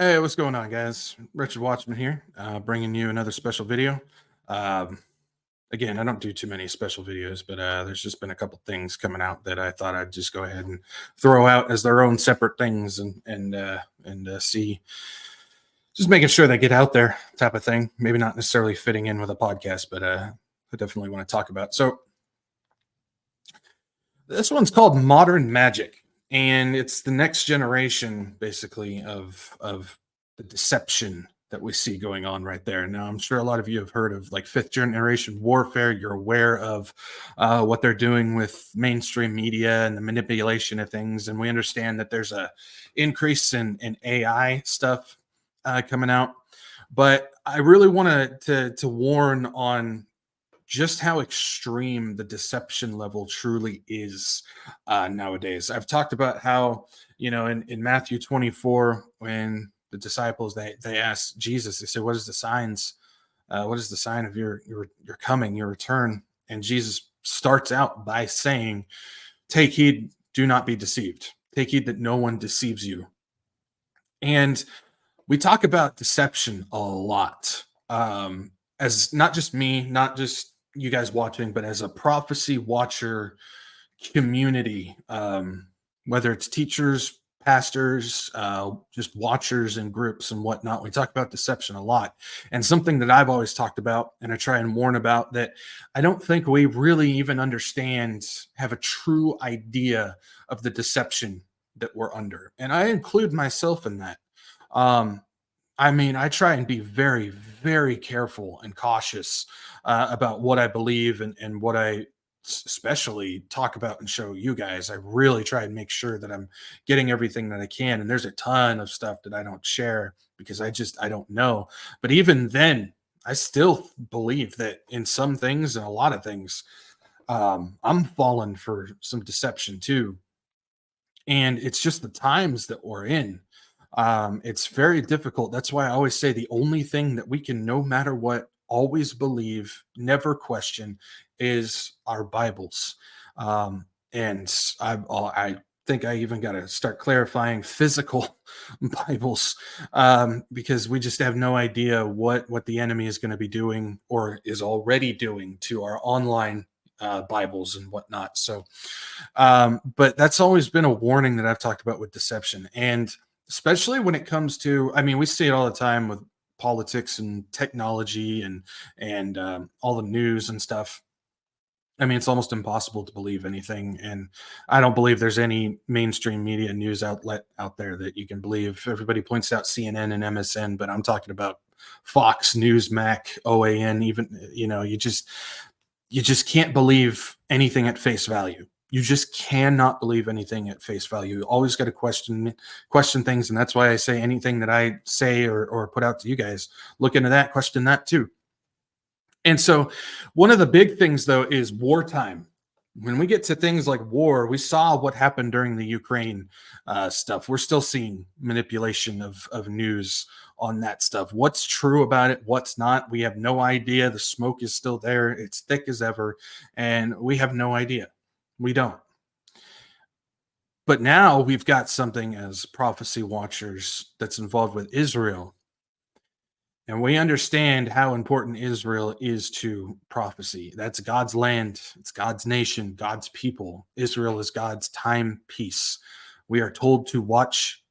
Hey, what's going on, guys? WretchedWatchmen here, bringing you another special video. Um, Again, I don't do too many special videos, but there's just been a couple things coming out that I thought I'd just go ahead and throw out as their own separate things and see, just making sure they get out there, type of thing. Maybe not necessarily fitting in with a podcast, but I definitely want to talk about. So this one's called Modern Magic, and it's the next generation, basically, of the deception that we see going on right there. Now, I'm sure a lot of you have heard of like fifth generation warfare. You're aware of what they're doing with mainstream media and the manipulation of things, and we understand that there's a increase in AI stuff coming out. But I really want to warn on just how extreme the deception level truly is nowadays. I've talked about how, in Matthew 24, when the disciples they asked Jesus, they said, "What is the signs? What is the sign of your coming, your return?" And Jesus starts out by saying, "Take heed, do not be deceived. Take heed that no one deceives you." And we talk about deception a lot, as not just me, not just you guys watching, but as a prophecy watcher community, whether it's teachers, pastors, just watchers and groups and whatnot. We talk about deception a lot. And something that I've always talked about and I try and warn about, that I don't think we really even understand, have a true idea of the deception that we're under. And I include myself in that. Um, I mean, I try and be very, very careful and cautious about what I believe and what I especially talk about and show you guys. I really try and make sure that I'm getting everything that I can. And there's a ton of stuff that I don't share because I don't know. But even then, I still believe that in some things and a lot of things, I'm falling for some deception too. And it's just the times that we're in. It's very difficult. That's why I always say the only thing that we can, no matter what, always believe, never question, is our Bibles. And I think I even got to start clarifying physical Bibles, because we just have no idea what the enemy is going to be doing or is already doing to our online Bibles and whatnot. So, but that's always been a warning that I've talked about with deception. And especially when it comes to, I mean, we see it all the time with politics and technology and all the news and stuff. I mean, it's almost impossible to believe anything, and I don't believe there's any mainstream media news outlet out there that you can believe. Everybody points out CNN and MSN, but I'm talking about Fox, Newsmax, OAN. Even, you just can't believe anything at face value. You just cannot believe anything at face value. You always got to question things, and that's why I say anything that I say or put out to you guys, look into that, question that too. And so, one of the big things though is wartime. When we get to things like war, we saw what happened during the Ukraine stuff. We're still seeing manipulation of news on that stuff. What's true about it? What's not? We have no idea. The smoke is still there. It's thick as ever, and we have no idea. We don't. But now we've got something as prophecy watchers that's involved with Israel. And we understand how important Israel is to prophecy. That's God's land, it's God's nation, God's people. Israel is God's timepiece. We are told to watch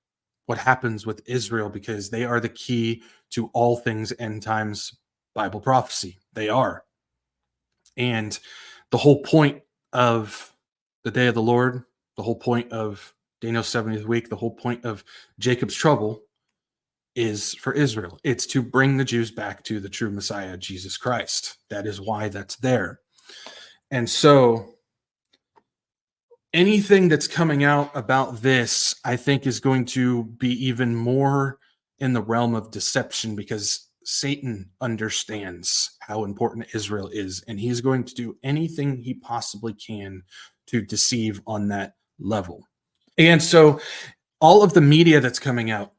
what happens with Israel because they are the key to all things end times Bible prophecy. They are. And the whole point of the day of the Lord, the whole point of Daniel's 70th week, the whole point of Jacob's trouble is for Israel. It's to bring the Jews back to the true Messiah, Jesus Christ. That is why that's there. And so anything that's coming out about this, I think, is going to be even more in the realm of deception because Satan understands how important Israel is, and he's going to do anything he possibly can to deceive on that level. And so all of the media that's coming out,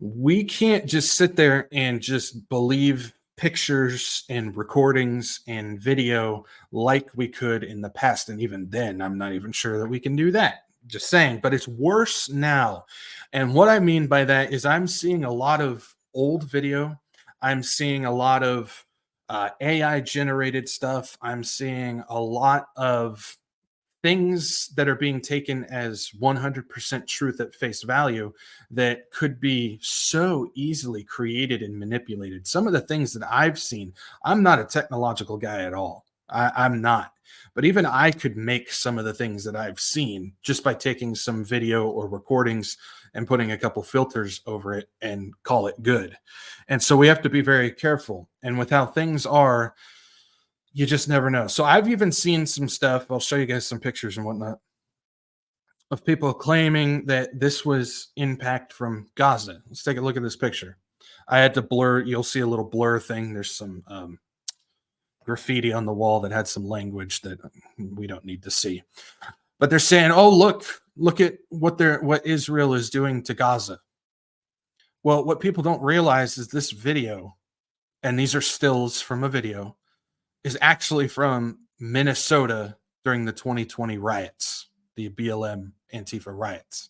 we can't just sit there and just believe pictures and recordings and video like we could in the past. And even then, I'm not even sure that we can do that Just saying, but it's worse now. And what I mean by that is I'm seeing a lot of old video. I'm seeing a lot of AI generated stuff. I'm seeing a lot of things that are being taken as 100% truth at face value that could be so easily created and manipulated. Some of the things that I've seen, I'm not a technological guy at all. I'm not. But even I could make some of the things that I've seen just by taking some video or recordings and putting a couple filters over it and call it good. And so we have to be very careful. And with how things are, you just never know. So I've even seen some stuff. I'll show you guys some pictures and whatnot of people claiming that this was impact from Gaza. Let's take a look at this picture. I had to blur. You'll see a little blur thing. There's some graffiti on the wall that had some language that we don't need to see. But they're saying, "Oh, look at what Israel is doing to Gaza." Well, what people don't realize is this video, and these are stills from a video, is actually from Minnesota during the 2020 riots, the BLM Antifa riots.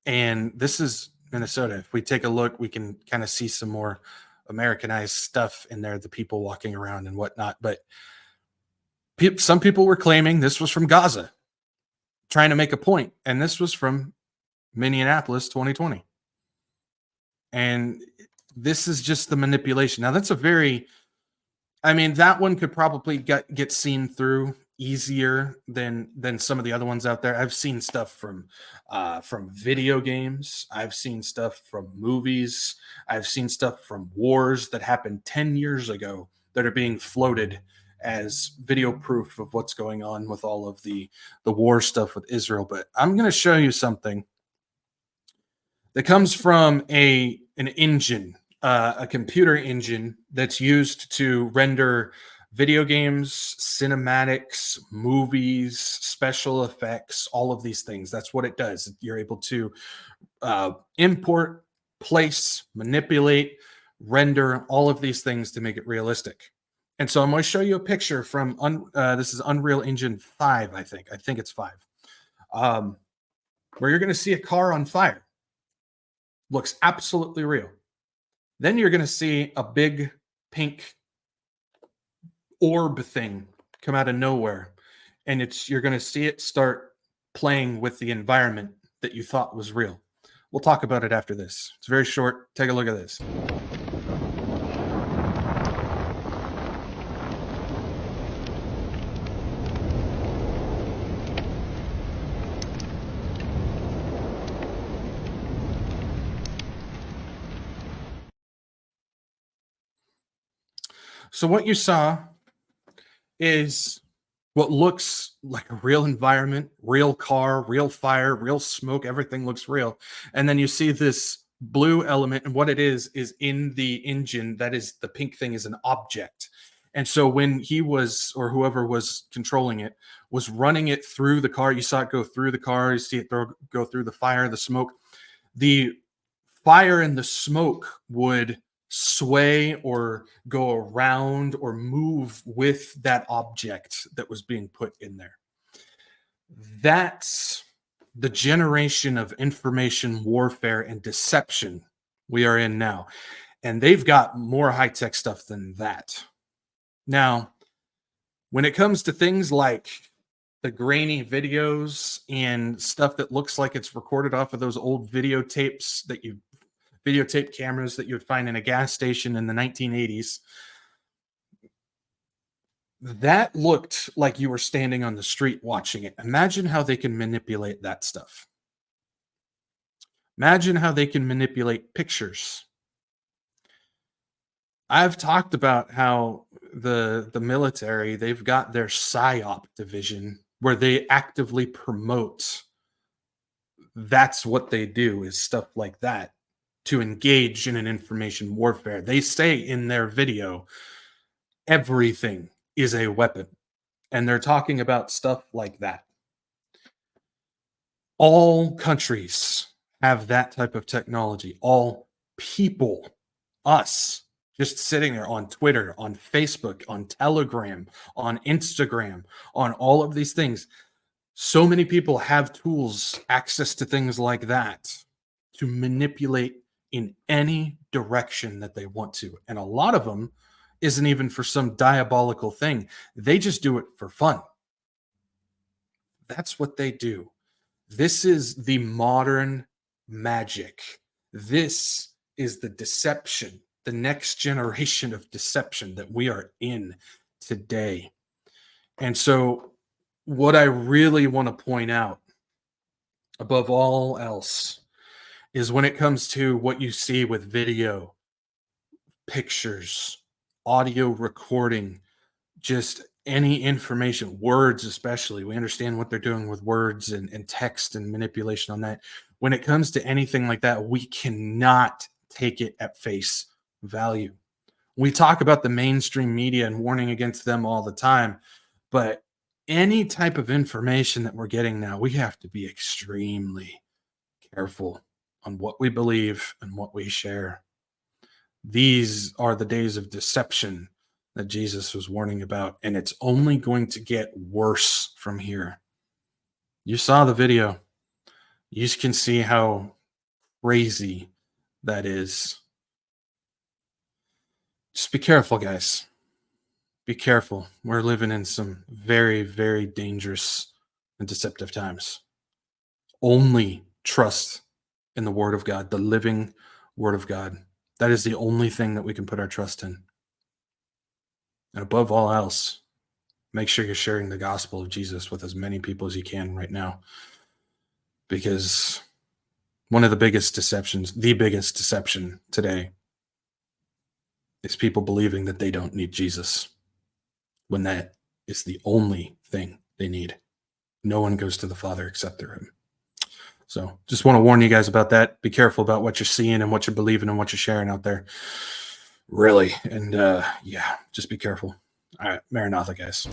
And this is Minnesota. If we take a look, we can kind of see some more Americanized stuff in there, the people walking around and whatnot. But some people were claiming this was from Gaza, trying to make a point, and this was from Minneapolis 2020. And this is just the manipulation. Now, that's a very, I mean, that one could probably get seen through easier than some of the other ones out there. I've seen stuff from video games. I've seen stuff from movies. I've seen stuff from wars that happened 10 years ago that are being floated as video proof of what's going on with all of the war stuff with Israel. But I'm going to show you something that comes from an engine, a computer engine that's used to render video games, cinematics, movies, special effects, all of these things. That's what it does. You're able to import, place, manipulate, render all of these things to make it realistic. And so I'm going to show you a picture from this is Unreal Engine 5, I think. I think it's 5, where you're going to see a car on fire. Looks absolutely real. Then you're going to see a big pink orb thing come out of nowhere, and you're going to see it start playing with the environment that you thought was real. We'll talk about it after this. It's very short. Take a look at this. So what you saw is what looks like a real environment, real car, real fire, real smoke. Everything looks real. And then you see this blue element, and what it is in the engine, that is the pink thing, is an object. And so when he was, or whoever was controlling it, was running it through the car, you saw it go through the car, you see it go through the fire, the smoke. The fire and the smoke would sway or go around or move with that object that was being put in there. That's the generation of information warfare and deception we are in now. And they've got more high-tech stuff than that. Now, when it comes to things like the grainy videos and stuff that looks like it's recorded off of those old videotapes videotape cameras that you would find in a gas station in the 1980s, that looked like you were standing on the street watching it. Imagine how they can manipulate that stuff. Imagine how they can manipulate pictures. I've talked about how the military, they've got their psyop division where they actively promote. That's what they do, is stuff like that, to engage in an information warfare. They say in their video, everything is a weapon. And they're talking about stuff like that. All countries have that type of technology. All people, us, just sitting there on Twitter, on Facebook, on Telegram, on Instagram, on all of these things. So many people have tools, access to things like that to manipulate in any direction that they want to. And a lot of them isn't even for some diabolical thing. They just do it for fun. That's what they do. This is the modern magic. This is the deception, the next generation of deception that we are in today. And so, what I really want to point out above all else is when it comes to what you see with video, pictures, audio recording, just any information, words especially. We understand what they're doing with words and text and manipulation on that. When it comes to anything like that, we cannot take it at face value. We talk about the mainstream media and warning against them all the time, but any type of information that we're getting now, we have to be extremely careful on what we believe and what we share. These are the days of deception that Jesus was warning about, and it's only going to get worse from here. You saw the video. You can see how crazy that is. Just be careful, guys. Be careful. We're living in some very, very dangerous and deceptive times. Only trust in the Word of God, the living Word of God. That is the only thing that we can put our trust in. And above all else, make sure you're sharing the gospel of Jesus with as many people as you can right now. Because one of the biggest deceptions, the biggest deception today, is people believing that they don't need Jesus, when that is the only thing they need. No one goes to the Father except through him. So just want to warn you guys about that. Be careful about what you're seeing and what you're believing and what you're sharing out there. Really. And yeah, just be careful. All right. Maranatha, guys.